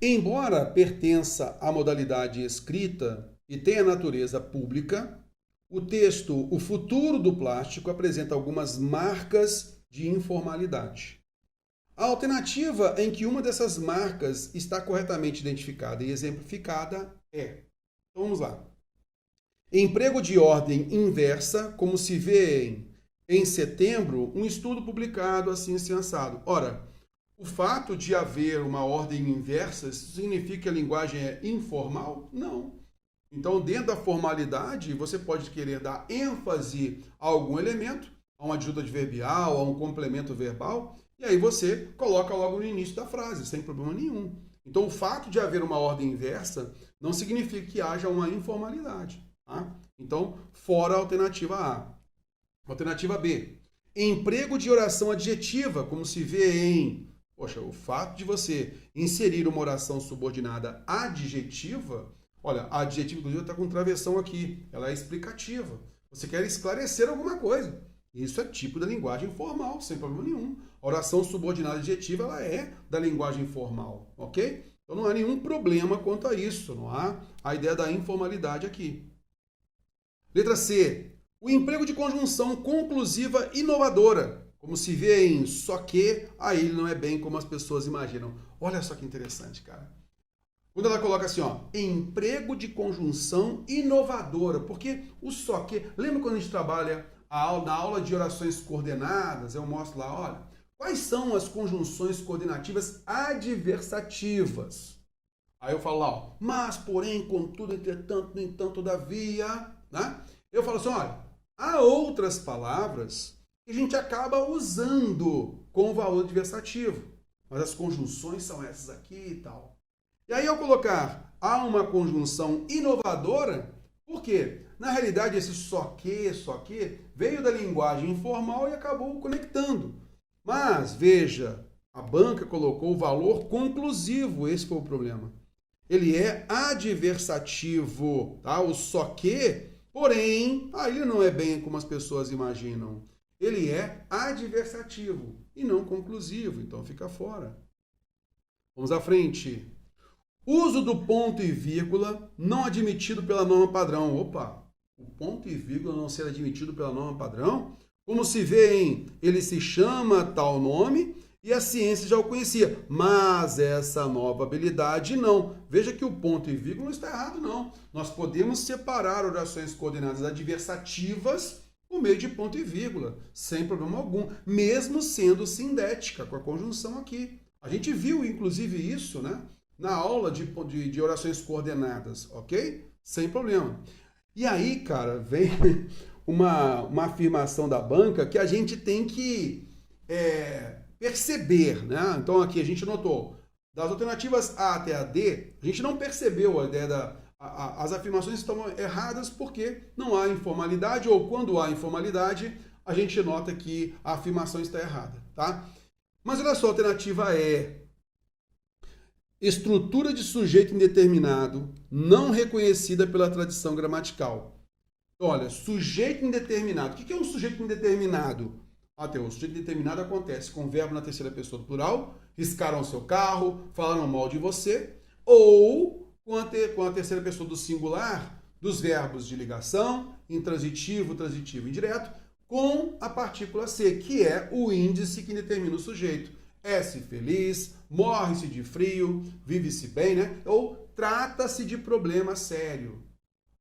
Embora pertença à modalidade escrita e tenha natureza pública, o texto O Futuro do Plástico apresenta algumas marcas de informalidade. A alternativa em que uma dessas marcas está corretamente identificada e exemplificada é. Então vamos lá. Emprego de ordem inversa, como se vê em setembro, um estudo publicado assim assado. Ora, o fato de haver uma ordem inversa, isso significa que a linguagem é informal? Não. Então, dentro da formalidade, você pode querer dar ênfase a algum elemento, a uma adjunta adverbial, a um complemento verbal, e aí você coloca logo no início da frase, sem problema nenhum. Então, o fato de haver uma ordem inversa não significa que haja uma informalidade. Tá? Então, fora a alternativa A. Alternativa B. Emprego de oração adjetiva, como se vê em... Poxa, o fato de você inserir uma oração subordinada adjetiva, olha, a adjetiva, inclusive, está com travessão aqui. Ela é explicativa. Você quer esclarecer alguma coisa. Isso é tipo da linguagem formal, sem problema nenhum. A oração subordinada adjetiva, ela é da linguagem formal, ok? Então não há nenhum problema quanto a isso. Não há a ideia da informalidade aqui. Letra C. O emprego de conjunção conclusiva inovadora. Como se vê em só que, aí ele não é bem como as pessoas imaginam. Olha só que interessante, cara. Quando ela coloca assim, ó, emprego de conjunção inovadora, porque o só que, lembra quando a gente trabalha na aula de orações coordenadas, eu mostro lá, olha, quais são as conjunções coordenativas adversativas? Aí eu falo lá, ó, mas, porém, contudo, entretanto, no entanto, todavia, né? Eu falo assim, olha, há outras palavras que a gente acaba usando com o valor adversativo, mas as conjunções são essas aqui e tal. E aí eu colocar há uma conjunção inovadora, por quê? Na realidade, esse só que, veio da linguagem informal e acabou conectando. Mas, veja, a banca colocou o valor conclusivo, esse foi o problema. Ele é adversativo, tá? O só que, porém, ele não é bem como as pessoas imaginam. Ele é adversativo e não conclusivo, então fica fora. Vamos à frente. Uso do ponto e vírgula não admitido pela norma padrão. Opa, o ponto e vírgula não ser admitido pela norma padrão? Como se vê em ele se chama tal nome e a ciência já o conhecia, mas essa nova habilidade não. Veja que o ponto e vírgula não está errado, não. Nós podemos separar orações coordenadas adversativas por meio de ponto e vírgula, sem problema algum, mesmo sendo sindética, com a conjunção aqui. A gente viu, inclusive, isso, né? Na aula de orações coordenadas, ok? Sem problema. E aí, cara, vem uma afirmação da banca que a gente tem que perceber, né? Então aqui a gente notou, das alternativas A até a D, a gente não percebeu a ideia as afirmações estão erradas porque não há informalidade, ou quando há informalidade, a gente nota que a afirmação está errada, tá? Mas olha só, a alternativa é estrutura de sujeito indeterminado não reconhecida pela tradição gramatical. Olha, sujeito indeterminado. O que é um sujeito indeterminado? O sujeito indeterminado acontece com o verbo na terceira pessoa do plural, riscaram o seu carro, falaram mal de você, ou com a terceira pessoa do singular, dos verbos de ligação, intransitivo, transitivo, indireto, com a partícula C, que é o índice que determina o sujeito. É-se feliz, morre-se de frio, vive-se bem, né? Ou trata-se de problema sério.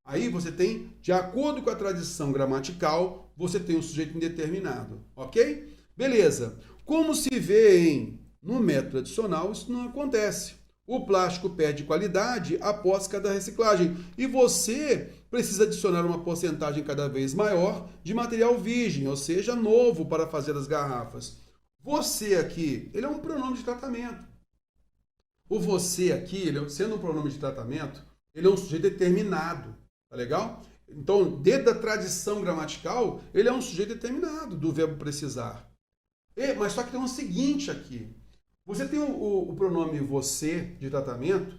Aí você tem, de acordo com a tradição gramatical, você tem um sujeito indeterminado, ok? Beleza. Como se vê no método tradicional, isso não acontece. O plástico perde qualidade após cada reciclagem e você precisa adicionar uma porcentagem cada vez maior de material virgem, ou seja, novo para fazer as garrafas. Você aqui, ele é um pronome de tratamento. O você aqui, sendo um pronome de tratamento, ele é um sujeito determinado, tá legal? Então, dentro da tradição gramatical, ele é um sujeito determinado do verbo precisar. Mas só que tem um seguinte aqui. Você tem o pronome você de tratamento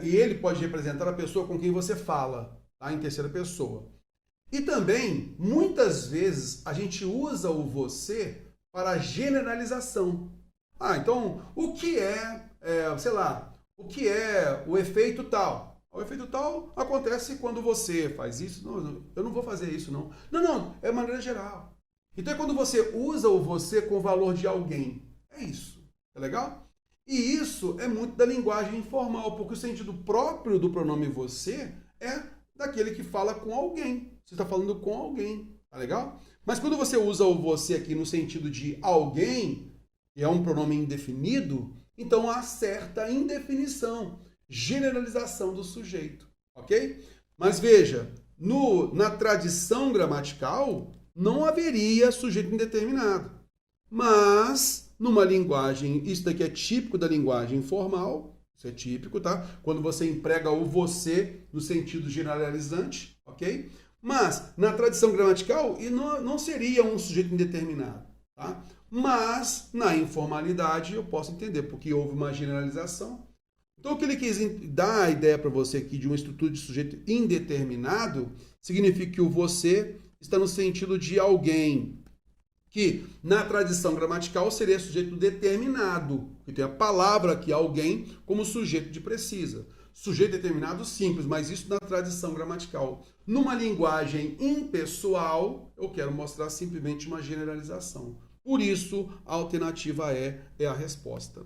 e ele pode representar a pessoa com quem você fala, tá? Em terceira pessoa. E também, muitas vezes, a gente usa o você para generalização. Então, o que sei lá, O que é o efeito tal? O efeito tal acontece quando você faz isso. Não, eu não vou fazer isso, não. Não, é maneira geral. Então é quando você usa o você com o valor de alguém. É isso. É legal? E isso é muito da linguagem informal, porque o sentido próprio do pronome você é daquele que fala com alguém. Você está falando com alguém. Tá legal? Mas quando você usa o você aqui no sentido de alguém, que é um pronome indefinido, então há certa indefinição, generalização do sujeito, ok? Mas veja, na tradição gramatical, não haveria sujeito indeterminado. Mas, numa linguagem, isso daqui é típico da linguagem informal, isso é típico, tá? Quando você emprega o você no sentido generalizante, ok? Mas, na tradição gramatical, não seria um sujeito indeterminado, tá? Mas, na informalidade, eu posso entender, porque houve uma generalização. Então, o que ele quis dar a ideia para você aqui de uma estrutura de sujeito indeterminado, significa que o você está no sentido de alguém que, na tradição gramatical, seria sujeito determinado, que tem a palavra aqui, alguém, como sujeito de precisa. Sujeito determinado simples, mas isso na tradição gramatical. Numa linguagem impessoal, eu quero mostrar simplesmente uma generalização. Por isso, a alternativa é a resposta.